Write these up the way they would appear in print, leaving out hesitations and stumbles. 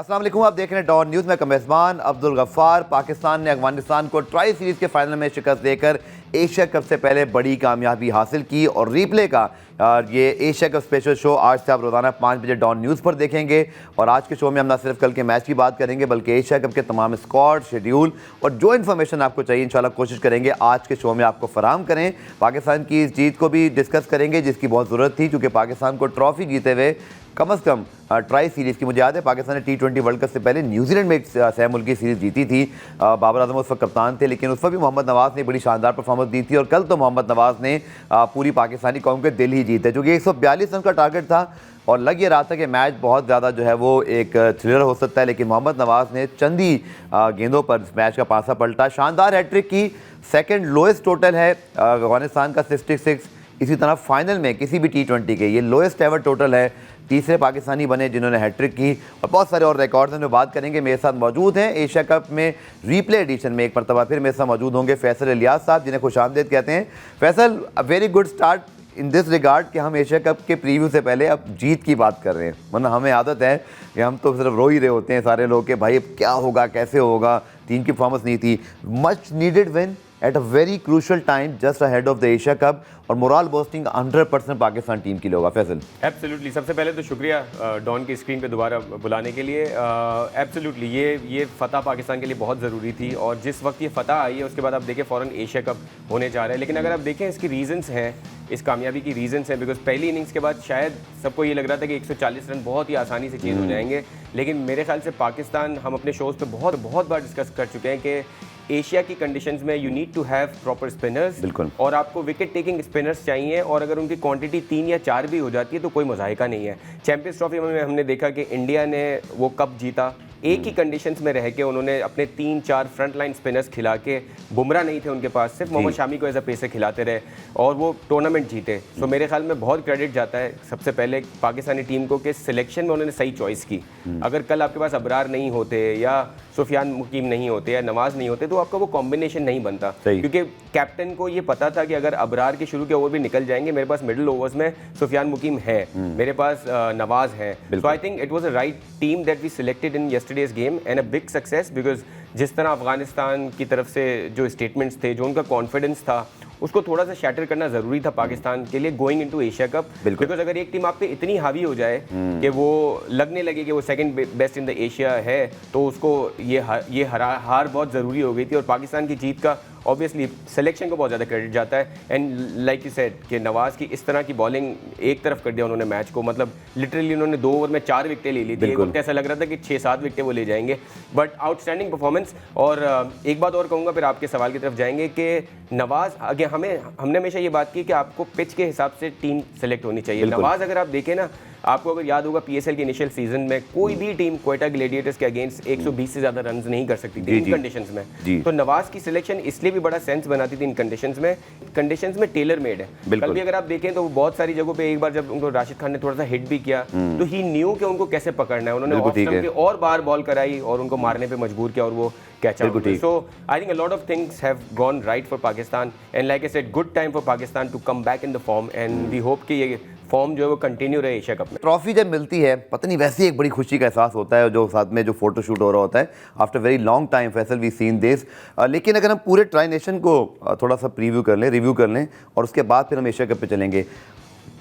अस्सलाम वालेकुम, आप देख रहे हैं डॉन न्यूज़ में मेज़बान अब्दुल गफ्फार। पाकिस्तान ने अफगानिस्तान को ट्राई सीरीज़ के फाइनल में शिकस्त देकर एशिया कप से पहले बड़ी कामयाबी हासिल की और रीप्ले का ये एशिया कप स्पेशल शो आज से आप रोज़ाना 5 बजे डॉन न्यूज़ पर देखेंगे। और आज के शो में हम ना सिर्फ कल के मैच की बात करेंगे बल्कि एशिया कप के तमाम स्क्वाड, शेड्यूल और जो इन्फॉर्मेशन आपको चाहिए इंशाल्लाह कोशिश करेंगे आज के शो में आपको फराहम करें। पाकिस्तान की इस जीत को भी डिस्कस करेंगे जिसकी बहुत ज़रूरत थी, क्योंकि पाकिस्तान को ट्रॉफी जीते हुए कम से कम ट्राई सीरीज़ की, मुझे याद है पाकिस्तान ने T20 वर्ल्ड कप से पहले न्यूजीलैंड में एक सह मुल्की सीरीज़ जीती थी। बाबर आजम उस वक्त कप्तान थे, लेकिन उस वक्त भी मोहम्मद नवाज़ ने बड़ी शानदार परफॉर्मेंस दी थी। और कल तो मोहम्मद नवाज़ ने पूरी पाकिस्तानी कौम के दिल ही जीते, क्योंकि 142 रन का टारगेट था और लग ये रहा था कि मैच बहुत ज़्यादा जो है वो एक थ्रिलर हो सकता है, लेकिन मोहम्मद नवाज़ ने चंद ही गेंदों पर मैच का पासा पलटा, शानदार हैट्रिक की। सेकेंड लोएस्ट टोटल है अफगानिस्तान का 66। इसी तरह फाइनल में किसी भी T20 के ये लोएस्ट एवर टोटल है। तीसरे पाकिस्तानी बने जिन्होंने हैट्रिक की और बहुत सारे और रिकॉर्ड्स में बात करेंगे। मेरे साथ मौजूद हैं एशिया कप में रीप्ले एडिशन में एक मरतबा फिर मेरे साथ मौजूद होंगे फैसल इलियास साहब, जिन्हें खुशामदीद कहते हैं। Faisal, a very good start in this regard कि हम एशिया कप के प्रीव्यू से पहले अब जीत की बात कर रहे हैं, वरना हमें आदत है कि हम तो सिर्फ रो ही रहे होते हैं सारे लोग कि भाई अब क्या होगा, कैसे होगा, टीम की परफॉर्मेंस नहीं थी। Much needed win at a very crucial time just ahead of the Asia cup और मोरल बूस्टिंग 100% पाकिस्तान टीम के लिए होगा। फैसल, एब्सोल्युटली, सबसे पहले तो शुक्रिया डॉन की स्क्रीन पे दोबारा बुलाने के लिए। एब्सोल्युटली ये फ़तह पाकिस्तान के लिए बहुत ज़रूरी थी और जिस वक्त ये फ़तह आई है उसके बाद आप देखें फ़ौरन एशिया कप होने जा रहा है। लेकिन अगर आप देखें इसकी रीज़न्स हैं, इस कामयाबी की रीज़न्स हैं, बिकॉज पहली इनिंग्स के बाद शायद सबको ये लग रहा था कि 140 रन बहुत ही आसानी से चीज़ हो जाएंगे, लेकिन मेरे ख्याल से पाकिस्तान, हम अपने शोज़ पे बहुत बार डिस्कस कर चुके हैं कि एशिया की कंडीशंस में you need to have proper spinners, बिल्कुल, और आपको विकेट टेकिंग स्पिनर्स चाहिए, और अगर उनकी क्वांटिटी 3 या 4 भी हो जाती है तो कोई मज़ाहिका नहीं है। चैंपियंस ट्रॉफी में हमने देखा कि इंडिया ने वो कप जीता, एक ही कंडीशंस में रह के उन्होंने अपने 3-4 फ्रंट लाइन स्पिनर्स खिला के, बुमराह नहीं थे उनके पास, सिर्फ मोहम्मद शामी को एज अ पेसर खिलाते रहे और वो टूर्नामेंट जीते। सो मेरे ख्याल में बहुत क्रेडिट जाता है सबसे पहले पाकिस्तानी टीम को कि सिलेक्शन में उन्होंने सही चॉइस की। अगर कल आपके पास अबरार नहीं होते या सुफियान मुकीम नहीं होते या नवाज नहीं होते तो आपका वो कॉम्बिनेशन नहीं बनता, क्योंकि कैप्टन को ये पता था कि अगर अबरार के शुरू के ओवर भी निकल जाएंगे, मेरे पास मिडिल ओवर्स में सुफियान मुकीम है, मेरे पास नवाज है। So I think it was a right team that we selected in yesterday's game and a big success, because जिस तरह अफगानिस्तान की तरफ से जो स्टेटमेंट्स थे, जो उनका कॉन्फिडेंस था, उसको थोड़ा सा शैटर करना जरूरी था पाकिस्तान के लिए going into Asia cup. Because अगर एक टीम आप पे इतनी हावी हो जाए कि वो लगने लगे कि वो second best in the Asia है, तो उसको ये हार बहुत ज़रूरी हो गई थी। और पाकिस्तान की जीत का ऑब्वियसली सिलेक्शन को बहुत ज़्यादा क्रेडिट जाता है। एंड लाइक यू सेड कि नवाज़ की इस तरह की बॉलिंग एक तरफ कर दिया उन्होंने मैच को, मतलब लिटरली उन्होंने 2 ओवर में 4 विकेटें ले ली थी। एक वक्त ऐसा लग रहा था कि 6-7 विकेटें वो ले जाएंगे, बट आउटस्टैंडिंग परफॉर्मेंस। और एक बात और कहूँगा, फिर आपके सवाल की तरफ जाएंगे कि नवाज़, आगे हमने हमेशा ये बात की कि आपको पिच के हिसाब से टीम सेलेक्ट होनी चाहिए। नवाज़ अगर आप देखें ना, आपको अगर याद होगा PSL के इनिशियल सीजन में कोई भी टीम क्वेटा ग्लेडिएटर्स के अगेंस्ट 120 से ज़्यादा रन्स नहीं कर सकती थी इन कंडीशंस में। तो नवाज़ की सिलेक्शन इसलिए भी बड़ा सेंस बनाती थी इन कंडीशंस में टेलर मेड है। कल भी अगर आप देखें तो बहुत सारी जगहों पे एक बार जब उनको राशिद खान ने थोड़ा सा हिट भी किया तो ही न्यू कि उनको कैसे पकड़ना है, उन्होंने ऑफ स्टंप पे और बार बॉल कराई और उनको मारने पे मजबूर किया और वो catch out. So I think a lot of things have gone right for Pakistan and like I said, good time for Pakistan to come back in the form and we hope कि ये फॉर्म जो है वो कंटिन्यू रहे Asia cup में। Trophy जब मिलती है पता नहीं वैसे ही एक बड़ी खुशी का एहसास होता है, जो साथ में जो फोटो शूट हो रहा होता है after very long time. Faisal, we seen this. लेकिन अगर हम पूरे ट्राई नेशन को थोड़ा सा रिव्यू कर लें और उसके बाद फिर हम एशिया कप पे चलेंगे,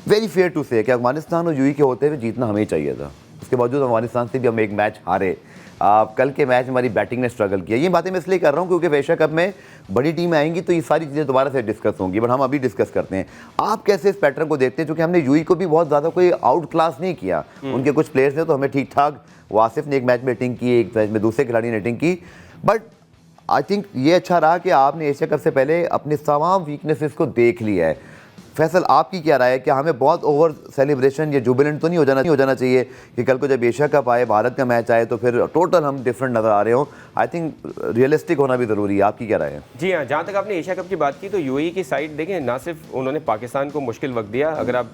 वेरी फेयर टू से कि अफगानिस्तान और UAE के होते हुए जीतना हमें चाहिए था। उसके बावजूद अफगानिस्तान से भी हम एक मैच हारे। कल के मैच में हमारी बैटिंग ने स्ट्रगल किया। ये बातें मैं इसलिए कर रहा हूँ क्योंकि एशिया कप में बड़ी टीमें आएंगी तो ये सारी चीज़ें दोबारा से डिस्कस होंगी, बट हम अभी डिस्कस करते हैं। आप कैसे इस पैटर्न को देखते हैं, क्योंकि हमने UAE को भी बहुत ज़्यादा कोई आउट क्लास नहीं किया, उनके कुछ प्लेयर्स थे तो हमें ठीक ठाक, वासिफ ने एक मैच में हिटिंग की, एक मैच में दूसरे खिलाड़ी ने हिटिंग की, बट आई थिंक ये अच्छा रहा कि आपने एशिया कप से पहले अपने तमाम वीकनेसेस को देख लिया है। फैसल, आपकी क्या राय है कि हमें बहुत ओवर सेलिब्रेशन या जुबिलेंट तो नहीं हो जाना चाहिए कि कल को जब एशिया कप आए, भारत का मैच आए तो फिर टोटल हम डिफरेंट नज़र आ रहे हों? आई थिंक रियलिस्टिक होना भी ज़रूरी है। आपकी क्या राय है? जी हाँ, जहाँ तक आपने एशिया कप की बात की तो UAE की साइड देखें, ना सिर्फ उन्होंने पाकिस्तान को मुश्किल वक्त दिया, अगर आप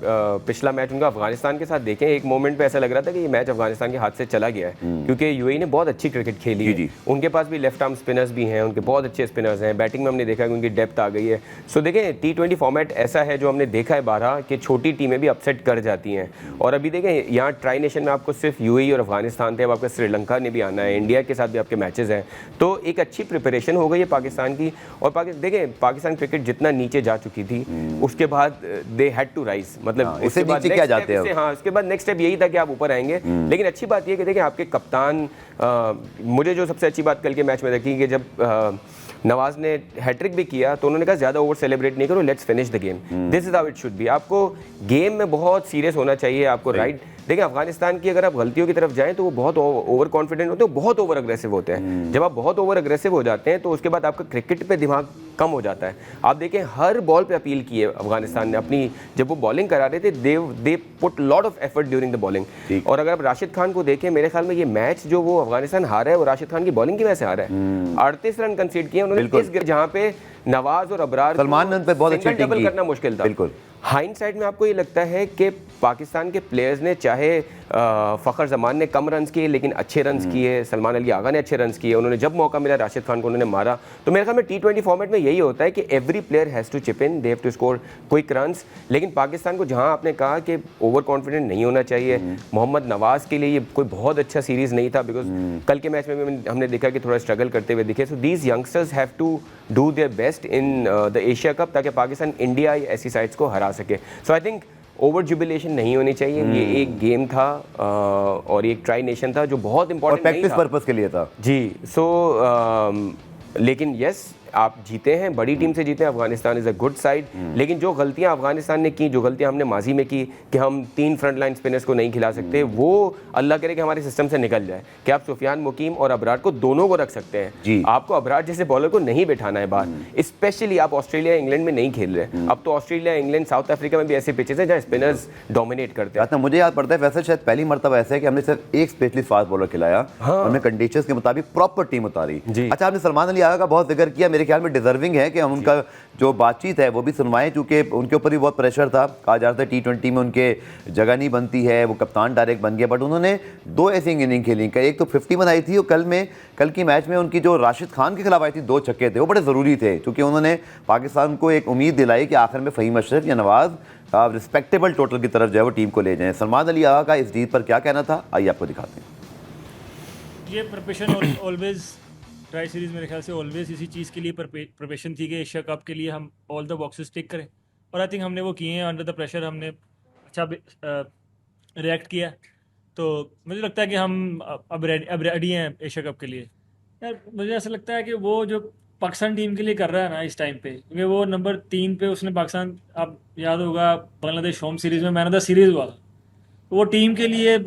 पिछला मैच उनका अफगानिस्तान के साथ देखें, एक मोमेंट पे ऐसा लग रहा था कि ये मैच अफगानिस्तान के हाथ से चला गया है, क्योंकि UAE ने बहुत अच्छी क्रिकेट खेली है। उनके पास भी लेफ्ट आर्म स्पिनर्स भी हैं, उनके बहुत अच्छे स्पिनर्स हैं, बैटिंग में हमने देखा कि उनकी डेप्थ आ गई है। सो देखें, T20 फॉर्मेट ऐसा है जो हमने देखा है बारह कि छोटी टीमें भी अपसेट कर जाती हैं। और अभी देखें यहाँ ट्राई नेशन में आपको सिर्फ यूएई और अफगानिस्तान थे, अब आपका श्रीलंका ने भी आना है, इंडिया के साथ भी आपके मैचेस हैं, तो एक अच्छी प्रिपरेशन हो गई है पाकिस्तान की। और देखें पाकिस्तान क्रिकेट जितना नीचे जा चुकी थी उसके बाद दे हैड टू राइज, मतलब उसके बाद क्या जाते हैं। हाँ, उसके बाद नेक्स्ट स्टेप यही था कि आप ऊपर आएंगे। लेकिन अच्छी बात ये कि देखें आपके कप्तान, मुझे जो सबसे अच्छी बात कल के मैच में देखी कि जब नवाज ने हैट्रिक भी किया तो उन्होंने कहा ज़्यादा ओवर सेलिब्रेट नहीं करो, let's finish the game, this is how it should be. आपको गेम में बहुत सीरियस होना चाहिए, आपको राइट। देखिए अफगानिस्तान की अगर आप गलतियों की तरफ जाएं तो वो बहुत ओवर कॉन्फिडेंट होते हैं, बहुत ओवर अग्रेसिव होते हैं। जब आप बहुत ओवर अग्रेसिव हो जाते हैं तो उसके बाद आपका क्रिकेट पे दिमाग कम हो जाता है। आप देखें हर बॉल पे अपील की है अफगानिस्तान ने अपनी, जब वो बॉलिंग करा रहे थे they put lot of effort during the bowling. और अगर आप राशिद खान को देखें, मेरे ख्याल में ये मैच जो वो अफगानिस्तान हारा है वो राशिद खान की बॉलिंग की वजह से हारा है। 38 रन कंसीड किए उन्होंने, जहाँ पे नवाज और अबरार सलमान ने उन पे बहुत अच्छी डबल करना मुश्किल था। बिल्कुल। हाइंडसाइड में आपको ये लगता है कि पाकिस्तान के प्लेयर्स ने, चाहे फ़खर जमान ने कम रन्स किए लेकिन अच्छे रन्स किए, सलमान अली आगा ने अच्छे रन्स किए, उन्होंने जब मौका मिला राशिद खान को उन्होंने मारा। तो मेरे ख्याल में T20 फॉर्मेट में यही होता है कि every player has to chip in, they have to score quick runs. लेकिन पाकिस्तान को जहां आपने कहा कि ओवर कॉन्फिडेंट नहीं होना चाहिए, मोहम्मद नवाज के लिए ये कोई बहुत अच्छा सीरीज़ नहीं था, बिकॉज कल के मैच में भी हमने देखा कि थोड़ा स्ट्रगल करते हुए दिखे। So these youngsters have to do their best in the Asia cup ताकि पाकिस्तान इंडिया ऐसी साइड्स को हरा सके। So I think over jubilation नहीं होनी चाहिए। ये एक गेम था और ये एक ट्राई नेशन था जो बहुत इंपॉर्टेंट प्रैक्टिस पर्पस के लिए था जी। सो लेकिन यस आप जीते हैं, बड़ी टीम से जीते हैं, Afghanistan is a good side. लेकिन जो गलतियां अफगानिस्तान ने की, जो गलतियां हमने माजी में की कि हम 3 फ्रंट लाइन स्पिनर्स को नहीं खिला सकते, वो अल्लाह करे कि हमारे सिस्टम से निकल जाए कि आप सुफियान मुकीम और अबरार को दोनों को रख सकते हैं जी। आपको अबरार जैसे बॉलर को नहीं बैठाना है बाहर, स्पेशली आप ऑस्ट्रेलिया इंग्लैंड में नहीं खेल रहे। अब तो ऑस्ट्रेलिया इंग्लैंड साउथ अफ्रीका में भी ऐसे पिचेस हैं जहाँ स्पिनर्स डोमिनेट करते हैं। मुझे याद पड़ता है वैसे शायद पहली मरतबा ऐसा है कि हमने सिर्फ एक स्पेशलिस्ट फास्ट बॉलर खिलाया, हमने कंडीशंस के मुताबिक प्रॉपर टीम उतारी। अच्छा, आपने सलमान अली आगा का बहुत जिक्र किया, मेरे ख्याल में डिजर्विंग है कि हम उनका जो बातचीत है वो भी सुनवाएं, क्योंकि उनके ऊपर भी बहुत प्रेशर था। कहा जा रहा था T20 में उनके जगह नहीं बनती है, वो कप्तान डायरेक्ट बन गया, बट उन्होंने 2 ऐसी इनिंग खेली, एक तो 50 बनाई थी और कल की मैच में उनकी जो राशिद खान के खिलाफ आई थी 2 छक्के थे, वो बड़े ज़रूरी थे क्योंकि उन्होंने पाकिस्तान को एक उम्मीद दिलाई कि आखिर में फ़हीम अशरफ या नवाज रिस्पेक्टेबल टोटल की तरफ जो है वो टीम को ले जाएं। सलमान अली आगा का इस जीत पर क्या कहना था, आइए आपको दिखाते हैं। ये प्रिपरेशन ऑलवेज ट्राई सीरीज़ मेरे ख्याल से ऑलवेज इसी चीज़ के लिए प्रिपरेशन थी कि एशिया कप के लिए हम ऑल द बॉक्सेस टिक करें, और आई थिंक हमने वो किए हैं। अंडर द प्रेशर हमने अच्छा रिएक्ट किया, तो मुझे लगता है कि हम अब रेडी हैं एशिया कप के लिए। यार मुझे ऐसा लगता है कि वो जो पाकिस्तान टीम के लिए कर रहा है ना इस टाइम पे, क्योंकि वो नंबर 3 पे उसने पाकिस्तान, आप याद होगा बांग्लादेश होम सीरीज़ में मैन ऑफ द सीरीज़ हुआ, तो वो टीम के लिए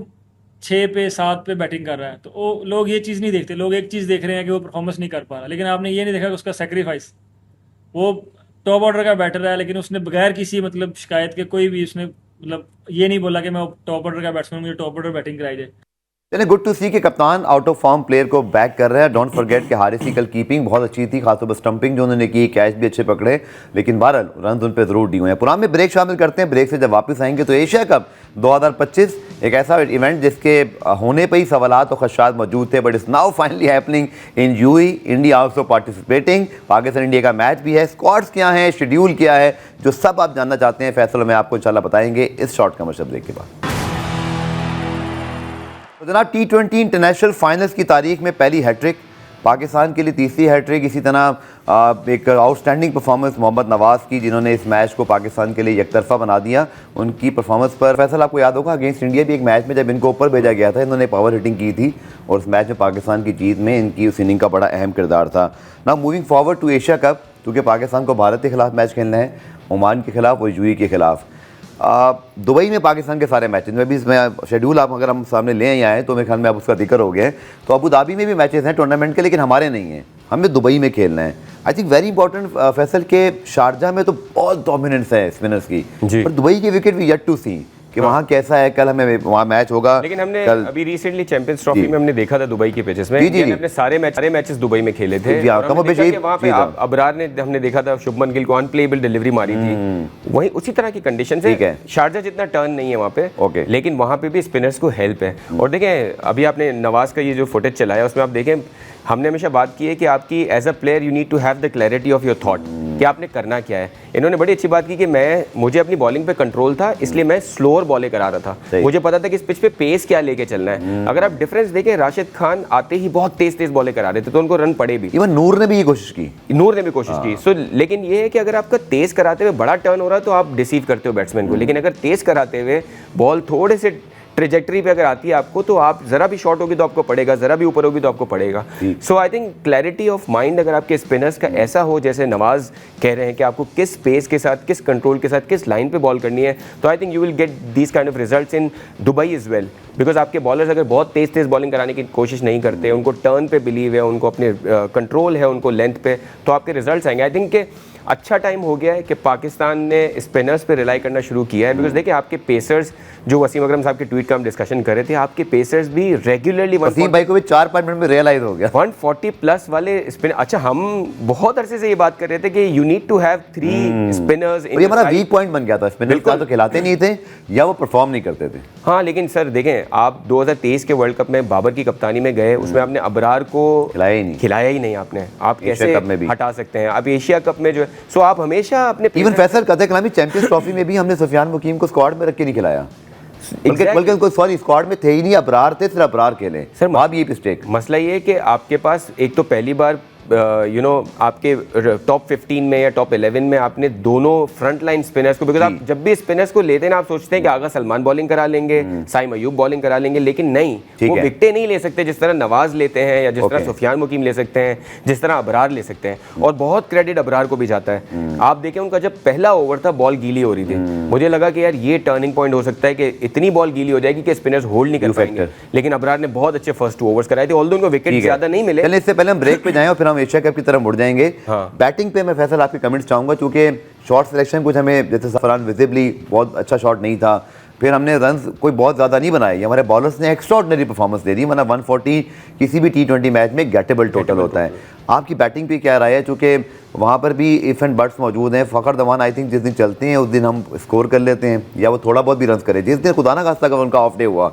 6 पे 7 पे बैटिंग कर रहा है। तो वो लोग ये चीज़ नहीं देखते, लोग एक चीज़ देख रहे हैं कि वो परफॉर्मेंस नहीं कर पा रहा, लेकिन आपने ये नहीं देखा कि उसका सेक्रीफाइस, वो टॉप ऑर्डर का बैटर है लेकिन उसने बगैर किसी मतलब शिकायत के, कोई भी उसने मतलब ये नहीं बोला कि मैं टॉप ऑर्डर का बैट्समैन, मुझे टॉप ऑर्डर बैटिंग कराई जाए। चलिए, गुड टू सी कि कप्तान आउट ऑफ फॉर्म प्लेयर को बैक कर रहे हैं। डोंट फॉरगेट कि हारिस की कल कीपिंग बहुत अच्छी थी, खासतौर पर स्टंपिंग जो उन्होंने की, कैच भी अच्छे पकड़े, लेकिन बहरहाल रन उन पे जरूर दी हुए हैं। पुराने में ब्रेक शामिल करते हैं, ब्रेक से जब वापस आएंगे तो एशिया कप 2025 एक ऐसा इवेंट जिसके होने पर ही सवालात और खदशात मौजूद थे, but it's now finally happening in UAE. India also participating, Pakistan India का मैच भी है, स्क्वाड्स क्या हैं, शेड्यूल क्या है, जो सब आप जानना चाहते हैं फैसला में आपको इंशाल्लाह बताएंगे इस शॉर्ट कमर्शियल ब्रेक के बाद। तो जनाब, T20 इंटरनेशनल फाइनल्स की तारीख में पहली हैट्रिक पाकिस्तान के लिए, तीसरी हैट्रिक। इसी तरह एक आउटस्टैंडिंग परफॉर्मेंस मोहम्मद नवाज की, जिन्होंने इस मैच को पाकिस्तान के लिए एकतरफा बना दिया। उनकी परफॉर्मेंस पर फैसल आपको याद होगा अगेंस्ट इंडिया भी एक मैच में जब इनको ऊपर भेजा गया था, इन्होंने पावर हिटिंग की थी और उस मैच में पाकिस्तान की जीत में इनकी उस इनिंग का बड़ा अहम किरदार था। ना moving forward to Asia cup, क्योंकि पाकिस्तान को भारत के खिलाफ मैच खेलना है, ओमान के खिलाफ और यूएई के खिलाफ। दुबई में पाकिस्तान के सारे मैचेस में भी इसमें शेड्यूल आप अगर हम सामने ले आए तो मेरे ख्याल में अब उसका जिक्र हो गया है। तो अबू धाबी में भी मैचेस हैं टूर्नामेंट के, लेकिन हमारे नहीं हैं, हमें दुबई में खेलना है। I think very important Faisal के शारजा में तो बहुत डोमिनेंस है स्पिनर्स की, पर दुबई की विकेट भी येट टू सी कि वहाँ कैसा है। कल हमें वहाँ मैच होगा, लेकिन हमने अभी रिसेंटली चैंपियंस ट्रॉफी में हमने देखा था दुबई के पिचेस में, हमने सारे मैचेस दुबई में खेले थे। वहाँ पे अबरार ने, हमने देखा था शुभमन गिल को अनप्लेएबल डिलीवरी मारी थी, वही उसी तरह की कंडीशन है। शारजा जितना टर्न नहीं है वहाँ पे, लेकिन वहाँ पे भी स्पिनर्स को हेल्प है। और देखें अभी आपने नवाज का ये जो फुटेज चलाया उसमें आप देखें, हमने हमेशा बात की है कि आपकी as a player you need to have the clarity of your thought. कि आपने करना क्या है। इन्होंने बड़ी अच्छी बात की कि मुझे अपनी बॉलिंग पे कंट्रोल था, इसलिए मैं स्लोअर बॉलें करा रहा था। मुझे पता था कि इस पिच पे पेस क्या लेके चलना है। अगर आप डिफरेंस देखें, राशिद खान आते ही बहुत तेज बॉलें करा रहे थे तो उनको रन पड़े भी। इवन नूर ने भी ये कोशिश की, सो लेकिन ये है कि अगर आपका तेज कराते हुए बड़ा टर्न हो रहा है तो आप डिसीव करते हो बैट्समैन को, लेकिन अगर तेज कराते हुए बॉल थोड़े से ट्रेजेक्टरी पे अगर आती है आपको तो आप जरा भी शॉर्ट होगी तो आपको पड़ेगा, जरा भी ऊपर होगी तो आपको पड़ेगा। So I think clarity of mind अगर आपके स्पिनर्स का ऐसा हो जैसे नवाज कह रहे हैं कि आपको किस पेस के साथ, किस कंट्रोल के साथ, किस लाइन पे बॉल करनी है, तो I think you will get these kind of results in Dubai is well. Because आपके बॉलर्स अगर बहुत तेज बॉलिंग कराने की कोशिश नहीं करते, उनको टर्न पे बिलीव है, उनको अपने कंट्रोल है, उनको लेंथ पे, तो आपके रिजल्ट्स आएंगे। आई थिंक अच्छा टाइम हो गया है कि पाकिस्तान ने स्पिनर्स पे रिलाई करना शुरू किया है। बिकॉज देखिए आपके पेसर्स, जो वसीम अकरम साहब के ट्वीट का हम डिस्कशन कर रहे थे, आपके पेसर्स भी रेगुलरली वसीम भाई को भी 4-5 मिनट में रियलाइज हो गया 140 प्लस वाले स्पिनर। अच्छा, हम बहुत अरसे से ये बात कर रहे थे कि you need to have 3 spinners. ये हमारा वीक पॉइंट बन गया था, स्पिनर्स का तो खिलाते नहीं थे या वो परफॉर्म नहीं करते थे। हाँ, लेकिन सर देखें, आप 2023 के वर्ल्ड कप में बाबर की कप्तानी में गए, उसमें आपने अबरार को खिलाया ही नहीं आपने। आप कैसे हटा सकते हैं? आप एशिया कप में जो है, सो आप हमेशा अपने इवन फैसल कदर कलामी चैंपियंस ट्रॉफी में भी हमने सुफियान मुकीम को स्क्वाड में रख के नहीं खिलाया। बल्कि उनको सॉरी स्क्वाड में थे ही नहीं, अबरार थे, सिर्फ अबरार खेले। सर वहाँ भी ये मिस्टेक। मसला ये है कि आपके पास एक तो पहली बार आपके टॉप 15 में या टॉप 11 में आपने दोनों फ्रंट लाइन स्पिनर्स को, बिकॉज आप जब भी स्पिनर्स को लेते हैं ना, आप सोचते हैं कि आगा सलमान बॉलिंग करा लेंगे, साइम अयूब बॉलिंग करा लेंगे, लेकिन नहीं, वो विकेटें नहीं ले सकते जिस तरह नवाज लेते हैं या जिस तरह सुफियान मुकीम ले सकते हैं, जिस तरह अबरार ले सकते हैं। और बहुत क्रेडिट अबरार को भी जाता है। आप देखें उनका जब पहला ओवर था, बॉल गीली हो रही थी, मुझे लगा कि यार ये टर्निंग पॉइंट हो सकता है कि इतनी बॉल गीली हो जाएगी कि स्पिनर्स होल्ड नहीं कर पाएंगे, लेकिन अबरार ने बहुत अच्छे फर्स्ट 2 ओवर्स कराए थे, ऑल्दो उनको विकेट ज्यादा नहीं मिले। इससे पहले हम ब्रेक पे जाएं और फिर हम एशिया कप की तरफ मुड़ जाएंगे। बैटिंग पे मैं फैसल आपके कमेंट्स चाहूंगा, क्योंकि शॉट सिलेक्शन कुछ हमें, जैसे सफरान विजिबली बहुत अच्छा शॉट नहीं था, फिर हमने रन कोई बहुत ज़्यादा नहीं बनाए, हमारे बॉलर्स ने एक्स्ट्राऑर्डिनरी परफॉर्मेंस दे दी, वरना 140 किसी भी T20 मैच में गेटेबल टोटल होता है। आपकी बैटिंग पे क्या राय है? चूँकि वहाँ पर भी इफ एंड बट्स मौजूद हैं। फ़खर जमान आई थिंक जिस दिन चलते हैं उस दिन हम स्कोर कर लेते हैं, या वो थोड़ा बहुत भी रन करें। जिस दिन खुदा ना खास्ता अगर उनका ऑफ डे हुआ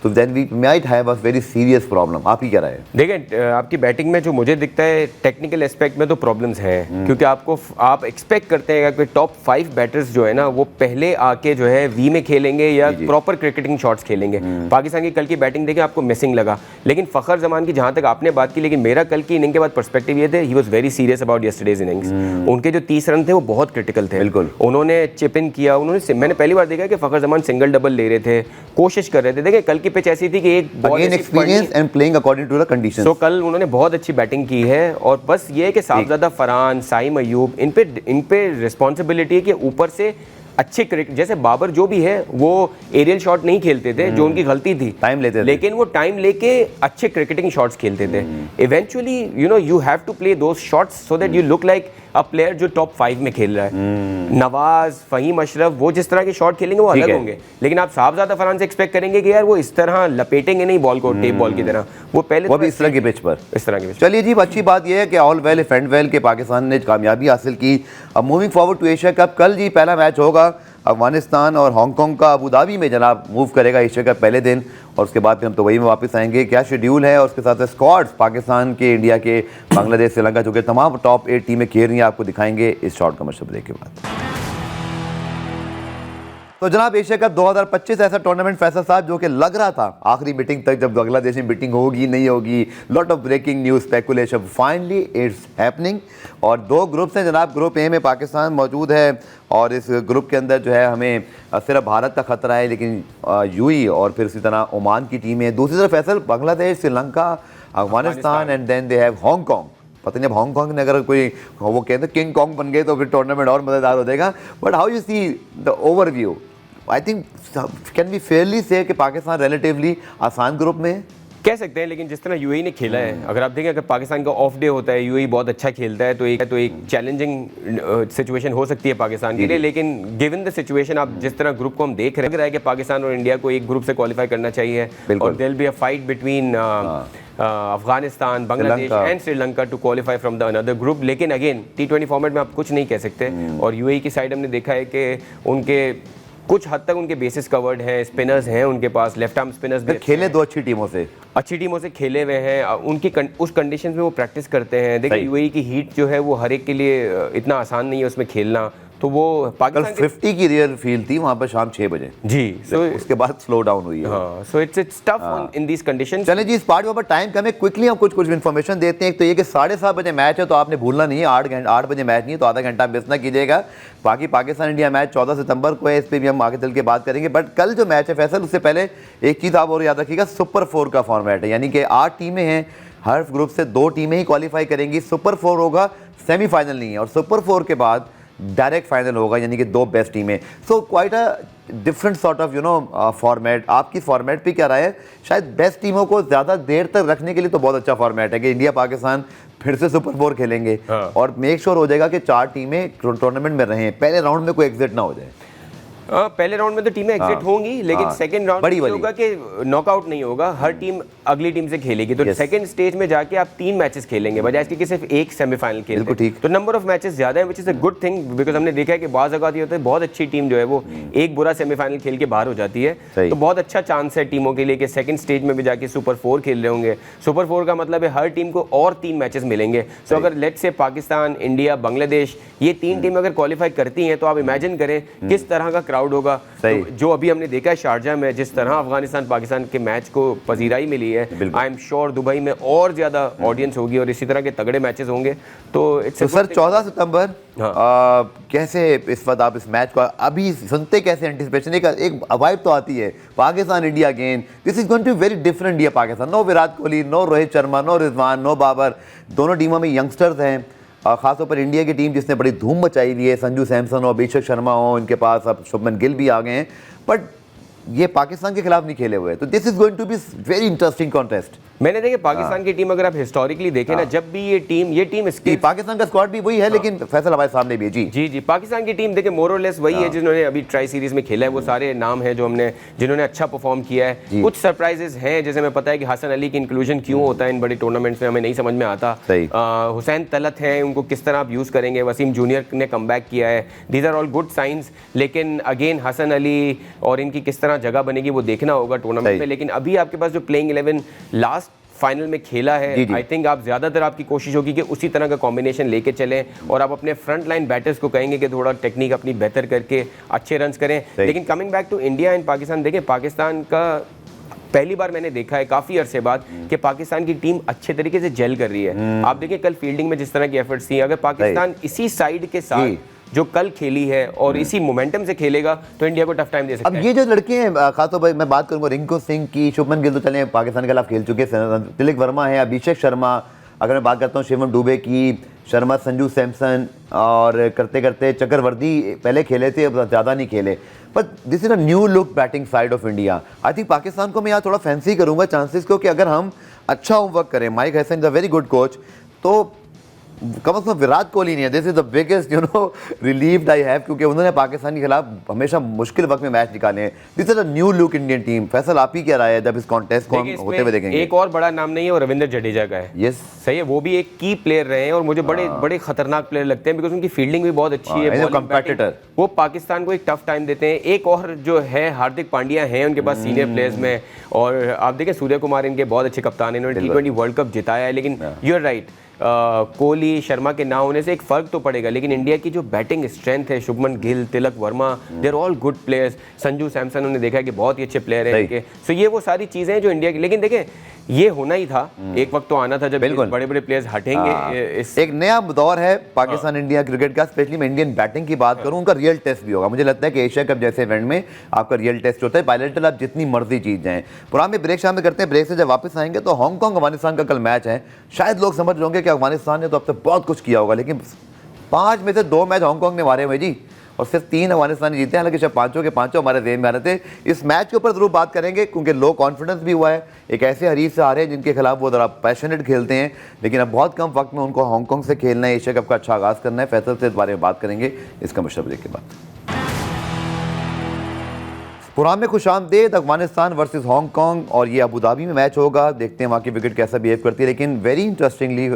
तो then we might have a very serious problem. आप ही क्या राय है? देखिए, आपकी बैटिंग में जो मुझे दिखता है टेक्निकल एस्पेक्ट में तो प्रॉब्लम्स हैं, क्योंकि आप एक्सपेक्ट करते हैं कि टॉप 5 बैटर्स जो है ना, वो पहले आके जो है वी में खेलेंगे या प्रॉपर क्रिकेटिंग शॉट्स खेलेंगे। पाकिस्तान की कल की बैटिंग देखें, आपको मिसिंग लगा, लेकिन फ़खर जमान की जहाँ तक आपने बात की, लेकिन मेरा कल की इनिंग के बाद पर्सपेक्टिव ये थे, he was very serious about yesterday's innings. उनके जो 30 रन थे वो बहुत क्रिटिकल थे। बिल्कुल, उन्होंने चिप इन किया, मैंने पहली बार देखा कि फ़खर जमान सिंगल डबल ले रहे थे, कोशिश कर रहे थे। देखिए कल की पिच ऐसी थी कि एक Again experience and playing according to the conditions. So कल उन्होंने बहुत अच्छी बैटिंग की है, और बस ये है कि साहबजादा फरहान, साइम अयूब, इन पे रिस्पॉन्सिबिलिटी है कि ऊपर से अच्छे क्रिकेट, जैसे बाबर जो भी है वो एरियल शॉट नहीं खेलते थे, जो उनकी गलती थी, टाइम लेते थे, लेकिन वो टाइम लेके अच्छे क्रिकेटिंग शॉट्स खेलते थे। Eventually you have to play those shots so that you look like a player जो टॉप 5 में खेल रहा है। नवाज, फहीम अशरफ, वो जिस तरह के शॉट खेलेंगे वो अलग होंगे, लेकिन आप साहबजादा फरहान से एक्सपेक्ट करेंगे कि यार वो इस तरह लपेटेंगे नहीं बॉल को टेप बॉल की तरह, वो पहले वो भी इस तरह की पिच पर, इस तरह की पिच। चलिए जी, अच्छी बात यह है कि all well if end well के पाकिस्तान ने कामयाबी हासिल की। अब moving forward to Asia cup, कल जी पहला मैच होगा अफगानिस्तान और हांगकांग का, अबू धाबी में जनाब मूव करेगा एशिया कप पहले दिन, और उसके बाद फिर हम तो वही में वापस आएंगे। क्या शेड्यूल है और उसके साथ स्क्वाड्स पाकिस्तान के, इंडिया के, बांग्लादेश, श्रीलंका, जो कि तमाम टॉप 8 टीमें खेल रही हैं, आपको दिखाएंगे इस शॉर्ट कमर्शियल ब्रेक के बाद। तो जनाब एशिया कप 2025 ऐसा टूर्नामेंट फैसल साहब जो कि लग रहा था आखिरी मीटिंग तक, जब बांग्लादेश में मीटिंग होगी नहीं होगी, lot of breaking news, speculation, finally it's happening. और 2 ग्रुप्स हैं जनाब। ग्रुप ए में पाकिस्तान मौजूद है, और इस ग्रुप के अंदर जो है हमें सिर्फ भारत का खतरा है, लेकिन यूएई और फिर इसी तरह ओमान की टीमें। दूसरी तरफ Faisal Bangladesh, Sri Lanka, Afghanistan and then they have Hong Kong. पता नहीं अब हांगकांग ने अगर कोई वो कहते हैं किंग कॉन्ग बन गए तो फिर टूर्नामेंट और मज़ेदार हो जाएगा। But how you see the overview? I think can be Fairlie से कि पाकिस्तान रिलेटिवली आसान ग्रुप में है, कह सकते हैं, लेकिन जिस तरह यूएई ने खेला है, अगर आप देखें, अगर पाकिस्तान का ऑफ डे होता है, यूएई बहुत अच्छा खेलता है, तो एक चैलेंजिंग सिचुएशन हो सकती है पाकिस्तान के लिए। लेकिन गिवन द सिचुएशन, आप जिस तरह ग्रुप को हम देख रहे हैं कि पाकिस्तान और इंडिया को एक ग्रुप से क्वालिफाई करना चाहिए, और there will be a fight between Afghanistan, Bangladesh and Sri Lanka to qualify from the another group. लेकिन अगेन T20 फॉर्मेट में आप कुछ नहीं कह सकते, और यूएई की साइड हमने देखा है कि उनके कुछ हद तक उनके बेसिस कवर्ड हैं, स्पिनर्स हैं उनके पास, लेफ्ट आर्म स्पिनर्स भी खेले दो अच्छी टीमों से, अच्छी टीमों से खेले हुए हैं, उनकी उस कंडीशन में वो प्रैक्टिस करते हैं। देखिए यूएई की हीट जो है वो हर एक के लिए इतना आसान नहीं है उसमें खेलना, तो वो कल 50 की रियल फील थी वहाँ पर शाम 6 बजे जी, सो उसके बाद स्लो डाउन हुई है। हाँ, so it's tough in these conditions. चलें जी, इस पार्ट में टाइम कम है, क्विकली हम कुछ इन्फॉर्मेशन देते हैं। एक तो ये कि 7:30 बजे मैच है, तो आपने भूलना नहीं है, 8 बजे मैच नहीं है, तो आधा घंटा मिस ना कीजिएगा। बाकी पाकिस्तान इंडिया मैच 14 सितंबर को है, इस पर भी हम आगे चल के बात करेंगे। बट कल जो मैच है फैसल, उससे पहले एक चीज़ आप और याद रखिएगा, सुपर 4 का फॉर्मेट है, यानी कि 8 टीमें हैं, हर ग्रुप से 2 टीमें ही क्वालिफाई करेंगी। सुपर 4 होगा, सेमीफाइनल नहीं है, और सुपर 4 के बाद डायरेक्ट फाइनल होगा, यानी कि 2 बेस्ट टीमें। So quite a different sort of format. आपकी फॉर्मेट पे क्या राय है? शायद बेस्ट टीमों को ज़्यादा देर तक रखने के लिए तो बहुत अच्छा फॉर्मेट है कि इंडिया पाकिस्तान फिर से सुपर 4 खेलेंगे, और मेक श्योर हो जाएगा कि 4 टीमें टूर्नामेंट में रहें, पहले राउंड में कोई एग्जिट ना हो जाए। पहले राउंड में तो टीमें एग्जिट होंगी, लेकिन सेकंड राउंड में होगा कि नॉकआउट नहीं होगा, हर टीम अगली टीम से खेलेगी। तो सेकंड स्टेज में जाके आप 3 मैचेस खेलेंगे बजाय इसके कि सिर्फ एक सेमीफाइनल खेलेंगे। तो नंबर ऑफ मैचेस ज्यादा है, which is a good thing, because हमने देखा है कि बाज़ औक़ात ये होता है बहुत अच्छी टीम जो है वो एक बुरा सेमीफाइनल खेल के बाहर हो जाती है। तो बहुत अच्छा चांस है टीमों के लिए कि सेकंड स्टेज में भी जाके सुपर 4 खेल रहे होंगे। सुपर 4 का मतलब है हर टीम को और 3 मैचेस मिलेंगे। सो अगर let's say Pakistan, India, Bangladesh, ये 3 टीम अगर क्वालिफाई करती हैं, तो आप इमेजिन करें किस तरह का क्राउड होगा। जो अभी हमने देखा है शारजा में, जिस तरह अफगानिस्तान पाकिस्तान के मैच को पजीराई मिली है, आई एम श्योर दुबई में और ज्यादा ऑडियंस होगी और इसी तरह के तगड़े मैचेस होंगे। तो सर 14 सितंबर कैसे इस वक्त आप इस मैच को अभी सुनते, कैसे एंटिसिपेशन, एक वाइब तो आती है Pakistan India game, this is going to very different ये Pakistan. No Virat Kohli, no Rohit Sharma, no Rizwan, no Babar, दोनों टीमों में यंगस्टर्स हैं। खासतौर पर इंडिया की टीम जिसने बड़ी धूम मचाई हुई है, संजू सैमसन हो, अभिषेक शर्मा हो, इनके पास अब शुभमन गिल भी आ गए हैं, बट ये पाकिस्तान के खिलाफ नहीं खेले हुए। तो this is going to be very interesting contest. मैंने देखा पाकिस्तान की टीम अगर आप हिस्टोरिकली देखें ना, जब भी ये टीम इसकी पाकिस्तान का स्क्वाड भी वही है, लेकिन फैसल हमारे सामने भी है। जी पाकिस्तान की टीम देखें मोर और लेस वही है जिन्होंने अभी ट्राई सीरीज में खेला है। वो सारे नाम हैं जिन्होंने अच्छा परफॉर्म किया है। कुछ सरप्राइजेस हैं, जैसे मैं पता है कि हसन अली की इंक्लूजन क्यों होता है इन बड़े टूर्नामेंट्स में, हमें नहीं समझ में आता। हुसैन तलत हैं, उनको किस तरह आप यूज़ करेंगे। वसीम जूनियर ने कमबैक किया है, these are all good signs. लेकिन अगेन हसन अली और इनकी किस तरह जगह बनेगी वो देखना होगा टूर्नामेंट में। लेकिन अभी आपके पास जो प्लेइंग 11 लास्ट फाइनल में खेला है, आई थिंक आप ज्यादातर आपकी कोशिश होगी कि उसी तरह का कॉम्बिनेशन लेके चलें, और आप अपने फ्रंट लाइन बैटर्स को कहेंगे कि थोड़ा टेक्निक अपनी बेहतर करके अच्छे रन्स करें। लेकिन coming back to India and Pakistan, देखें पाकिस्तान का पहली बार मैंने देखा है काफी अरसे बाद कि पाकिस्तान की टीम अच्छे तरीके से जेल कर रही है। आप देखिए कल फील्डिंग में जिस तरह की एफर्ट्स थी, अगर पाकिस्तान इसी साइड के साथ जो कल खेली है और इसी मोमेंटम से खेलेगा तो इंडिया को टफ टाइम दे सकता है। अब ये जो लड़के हैं, खासतौर पर मैं बात करूंगा रिंकू सिंह की, शुभमन गिल तो चले पाकिस्तान के खिलाफ खेल चुके हैं, तिलक वर्मा है, अभिषेक शर्मा, अगर मैं बात करता हूँ शिवम दुबे की, शर्मा, संजू सैमसन, और करते करते चक्रवर्ती पहले खेले थे, अब ज़्यादा नहीं खेले। But this is a new look batting side of India. I think Pakistan को मैं यहाँ थोड़ा फैंसी करूँगा चांसेस को, कि अगर हम अच्छा होमवर्क करें, mic Hesson is a very good coach, तो कम से कम विराट कोहली नहीं है। This is the biggest relieved I have, क्योंकि उन्होंने पाकिस्तान के खिलाफ हमेशा मुश्किल वक्त में मैच निकाले हैं। This is a new look Indian team. Faisal, आप ही क्या राय है जब इस कॉन्टेस्ट को हम होते हुए देखेंगे? एक और बड़ा नाम नहीं है, वो रविंद्र जडेजा का है। यस, सही है, वो भी एक की प्लेयर रहे हैं और मुझे बड़े खतरनाक प्लेयर लगते हैं, बिकॉज उनकी फील्डिंग भी बहुत अच्छी है, कंपेटिटर, वो पाकिस्तान को एक टफ टाइम देते हैं। एक और जो है हार्दिक पांड्या हैं उनके पास सीनियर प्लेयर्स में, और आप देखें सूर्य कुमार इनके बहुत अच्छे कप्तान हैं, इन्होंने T20 वर्ल्ड कप जिताया है। लेकिन you are right, Kohli, Sharma के ना होने से एक फ़र्क तो पड़ेगा, लेकिन इंडिया की जो बैटिंग स्ट्रेंथ है, Shubman Gill, Tilak Varma, they are all good players. Sanju Samson उन्होंने देखा है कि बहुत ही अच्छे प्लेयर हैं इनके। सो ये वो सारी चीज़ें हैं जो इंडिया की, लेकिन देखें ये होना ही था, एक वक्त तो आना था जब बड़े बड़े प्लेयर्स हटेंगे। एक नया दौर है पाकिस्तान इंडिया क्रिकेट का, स्पेशली मैं इंडियन बैटिंग की बात करूं, उनका रियल टेस्ट भी होगा। मुझे लगता है कि एशिया कप जैसे इवेंट में आपका रियल टेस्ट होता है, बायलैटरल आप जितनी मर्जी जीत जाएं। पुराने ब्रेक शामिल करते हैं, ब्रेक से जब वापस आएंगे तो हांगकांग अफगानिस्तान का कल मैच है। शायद लोग समझ रहे होंगे कि अफगानिस्तान ने तो अब तक बहुत कुछ किया होगा, लेकिन 5 में से 2 मैच हांगकांग ने मारे हुए जी, और सिर्फ 3 अफगानिस्तान जीते, हालांकि शायद 5 के 5 हमारे जेब में आ रहे थे। इस मैच के ऊपर जरूर बात करेंगे, क्योंकि लो कॉन्फिडेंस भी हुआ है, एक ऐसे हरीफ से आ रहे हैं जिनके खिलाफ वो ज़रा पैशनेट खेलते हैं, लेकिन अब बहुत कम वक्त में उनको हांगकांग से खेलना है, एशिया कप का अच्छा आगाज़ करना है। फैसल से इस बारे में बात करेंगे इसका मशवरा ब्रेक के बाद। पुरान में खुशामदीद, अफगानिस्तान वर्सेस हांगकांग, और ये अबू धाबी में मैच होगा। देखते हैं वहाँ की विकेट कैसा बिहेव करती है। लेकिन वेरी इंटरेस्टिंगली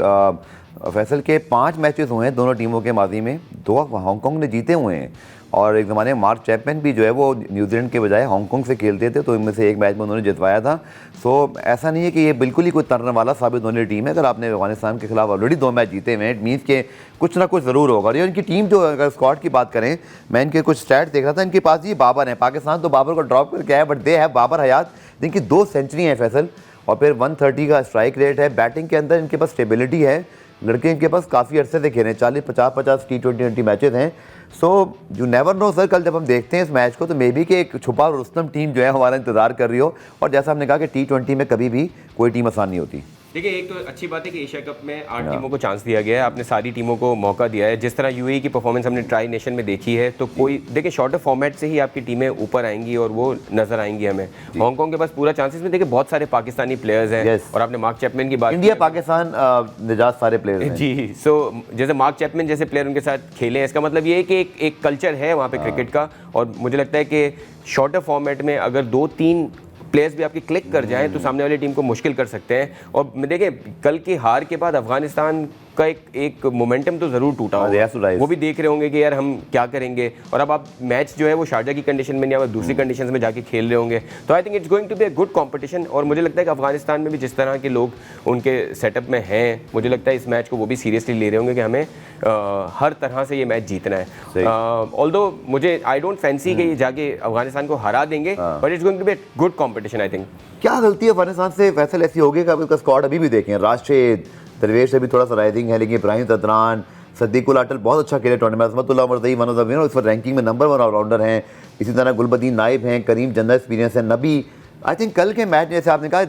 फैसल के 5 मैचेस हुए हैं दोनों टीमों के माजी में, 2 हांगकांग ने जीते हुए हैं, और एक ज़माने में मार्क चैपमैन भी जो है वो न्यूजीलैंड के बजाय हांगकांग से खेलते थे, तो इनमें से एक मैच में उन्होंने जितवाया था। सो ऐसा नहीं है कि ये बिल्कुल ही कोई तरने वाला साबित होने वाली टीम है। अगर आपने अफगानिस्तान के खिलाफ ऑलरेडी 2 मैच जीते हुए हैं, इट मीन्स के कुछ ना कुछ ज़रूर होगा। और ये इनकी टीम जो, अगर स्क्वाड की बात करें, मैं इनके कुछ स्टैट देख रहा था, इनके पास ये बाबर है। पाकिस्तान तो बाबर को ड्रॉप करके आया, बट दे है बाबर हयात, जिनकी 2 सेंचुरी हैं फैसल, और फिर 130 का स्ट्राइक रेट है। बैटिंग के अंदर इनके पास स्टेबिलिटी है। लड़के इनके पास काफ़ी अरसे से खेले, 40-50 T20 मैचेस हैं। So you never know sir, कल जब हम देखते हैं इस मैच को तो मे बी कि एक छुपा रुस्तम टीम जो है हमारा इंतजार कर रही हो। और जैसा हमने कहा कि T20 में कभी भी कोई टीम आसान नहीं होती। देखिए, एक तो अच्छी बात है कि एशिया कप में 8 टीमों को चांस दिया गया है, आपने सारी टीमों को मौका दिया है। जिस तरह यूएई की परफॉर्मेंस हमने ट्राई नेशन में देखी है, तो कोई देखिए शॉर्टर फॉर्मेट से ही आपकी टीमें ऊपर आएंगी और वो नजर आएंगी हमें। हांगकांग के पास पूरा चांसेस में देखिए बहुत सारे पाकिस्तानी प्लेयर्स हैं। और आपने मार्क चैपमैन की बात, इंडिया पाकिस्तान निजात सारे प्लेयर्स हैं जी। सो जैसे मार्क चैपमैन जैसे प्लेयर उनके साथ खेले हैं, इसका मतलब ये है कि एक कल्चर है वहाँ पे क्रिकेट का। और मुझे लगता है कि शॉर्टर फॉर्मेट में अगर 2-3 प्लेयर्स भी आपके क्लिक कर जाएं तो सामने वाली टीम को मुश्किल कर सकते हैं। और देखिए कल की हार के बाद अफगानिस्तान का एक मोमेंटम तो ज़रूर टूटा होगा, वो भी देख रहे होंगे कि यार हम क्या करेंगे। और अब आप मैच जो है वो शारजा की कंडीशन में नहीं, आप दूसरी कंडीशन में जाके खेल रहे होंगे। तो I think it's going to be a good competition. और मुझे लगता है कि अफगानिस्तान में भी जिस तरह के लोग उनके सेटअप में हैं, मुझे लगता है इस मैच को वो भी सीरियसली ले रहे होंगे कि हमें हर तरह से ये मैच जीतना है। ऑल्दो मुझे आई डोंट फैंसी कि ये जाके अफगानिस्तान को हरा देंगे, but it's going to be a good competition I think. क्या गलती है अफगानिस्तान से फैसल ऐसी होगी कि आप इसका स्क्वाड अभी भी देखें, राशिद दरवेश अभी थोड़ा सा राइजिंग है, लेकिन इब्राहिम ततरान, सद्दीकुल अटल बहुत अच्छा खेले tournament. Azmatullah Omarzai one of the इस पर रैंकिंग में नंबर 1 ऑलराउंडर हैं। इसी तरह गुलबदीन नाइब हैं, करीम जन्नत एक्सपीरियंस है, नबी। आई थिंक कल के मैच जैसे आपने कहा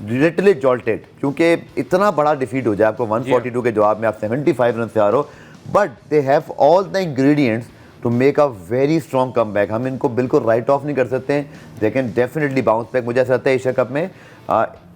लिटरली जॉल्टेड, क्योंकि इतना बड़ा डिफीट हो जाए आपको 142 के जवाब में आप 75 रन से हारो, but they have all the ingredients to make a very strong come back. हम इनको बिल्कुल राइट ऑफ नहीं कर सकते, they can definitely bounce back. मुझे ऐसा लगता है एशिया कप में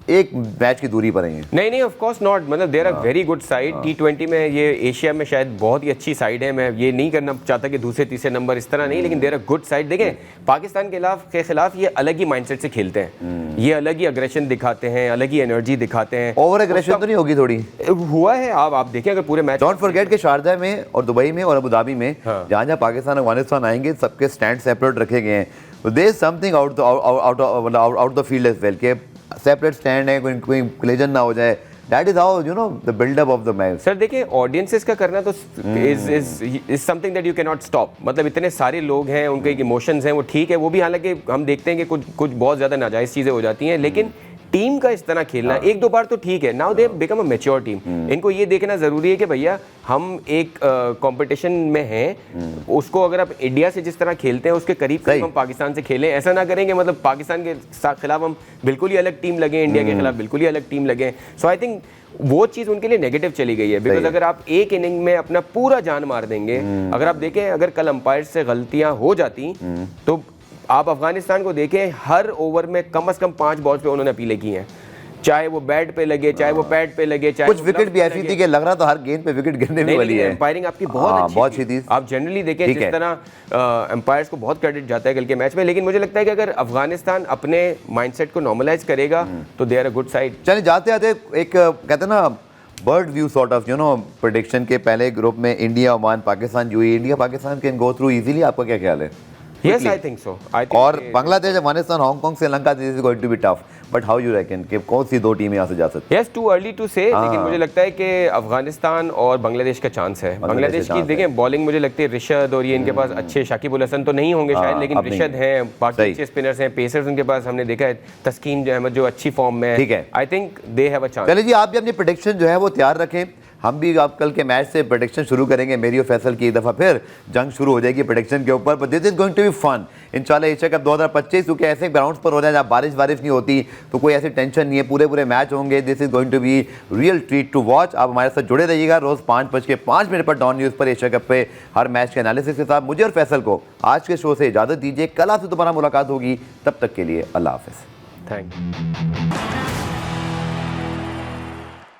एक मैच की दूरी पर है। नहीं ऑफ कोर्स नॉट, मतलब there are very good side. T20 में ये एशिया में शायद बहुत ही अच्छी साइड है। मैं ये नहीं करना चाहता कि दूसरे तीसरे नंबर इस तरह नहीं, लेकिन देयर आर गुड साइड। देखें पाकिस्तान के खिलाफ ये अलग ही माइंडसेट से खेलते हैं, ये अलग ही अग्रेशन दिखाते हैं, अलग ही एनर्जी दिखाते हैं। ओवर एग्रेशन तो नहीं होगी थोड़ी हुआ है, आप देखें अगर पूरे मैच। डोंट फॉरगेट के शारजा में और दुबई में और अबू धाबी में जहाँ पाकिस्तान अफगानिस्तान आएंगे सबके स्टैंड सेपरेट रखे गए हैं। There is something out the field as well के सेपरेट स्टैंड है, कोई कोलिजन ना हो जाए। That is how you know the buildup of the match. Sir देखिए ऑडियंसेस का करना तो is something that you can not stop. मतलब इतने सारे लोग हैं, उनके इमोशंस हैं, वो ठीक है, वो भी हालांकि हम देखते हैं कि कुछ बहुत ज़्यादा नाजायज़ चीज़ें हो जाती हैं, लेकिन टीम का इस तरह खेलना एक दो बार तो ठीक है। Now they become a mature team. इनको ये देखना जरूरी है कि भैया हम एक कंपटीशन में हैं, उसको अगर आप इंडिया से जिस तरह खेलते हैं उसके करीब हम पाकिस्तान से खेलें। ऐसा ना करेंगे मतलब पाकिस्तान के खिलाफ हम बिल्कुल ही अलग टीम लगे, इंडिया के खिलाफ बिल्कुल ही अलग टीम लगे। सो आई थिंक वो चीज़ उनके लिए नेगेटिव चली गई है। बिकॉज अगर आप एक इनिंग में अपना पूरा जान मार देंगे, अगर आप देखें अगर कल अंपायर से गलतियां हो जाती तो आप अफगानिस्तान को देखें, हर ओवर में कम से कम 5 बॉल्स पे उन्होंने अपीलें की हैं, चाहे वो बैट पे लगे, चाहे वो पैड पे लगे, चाहे कुछ विकेट भी ऐसी थी कि लग रहा था हर गेंद पे विकेट गिरने भी वाली है। एम्पायरिंग आपकी बहुत अच्छी थी। आप जनरली देखें जिस तरह एम्पायर्स को बहुत क्रेडिट जाता है कल के मैच में, लेकिन मुझे लगता है कि अगर अफगानिस्तान अपने माइंडसेट को नॉर्मलाइज करेगा तो they are a good side. चलिए जाते आते एक कहते हैं ना bird view sort of you know prediction के पहले ग्रुप में India, Oman, Pakistan, UAE. India Pakistan can go through easily, आपका क्या ख्याल है? Yes, I think so. और Bangladesh, Afghanistan, Hong Kong, Sri Lanka, this is going to be tough, but how you reckon कि कौन सी 2 टीमें यहाँ से जा सकती हैं? Yes, too early to say, लेकिन मुझे लगता है कि अफगानिस्तान और बांग्लादेश का चांस है। बांग्लादेश की देखें बॉलिंग मुझे लगती है रिशद और ये इनके पास अच्छे शाकिब उल हसन तो नहीं होंगे शायद, लेकिन रिशद हैं, बाकी अच्छे स्पिनर्स हैं, पेसर्स उनके पास हमने देखा है, तस्कीन अहमद जो अच्छी फॉर्म में है। ठीक है, I think they have a chance. चलिए जी, आप भी अपनी प्रेडिक्शन जो है वो तैयार रखें। हम भी आप कल के मैच से प्रेडिक्शन शुरू करेंगे। मेरी और फैसल की एक दफ़ा फिर जंग शुरू हो जाएगी प्रेडिक्शन के ऊपर, but this is going to be fun इंशाल्लाह। एशिया कप 2025 क्योंकि ऐसे ग्राउंड्स पर हो जाए जहाँ बारिश नहीं होती, तो कोई ऐसी टेंशन नहीं है, पूरे मैच होंगे। This is going to be real treat to watch. आप हमारे साथ जुड़े रहिएगा रोज़ 5:05 पर डॉन न्यूज़ पर एशिया कप पे हर मैच के एनालिसिस के साथ। मुझे और फैसल को आज के शो से इजाज़त दीजिए, कल आपसे दोबारा मुलाकात होगी, तब तक के लिए अल्लाह हाफिज़। Thank you.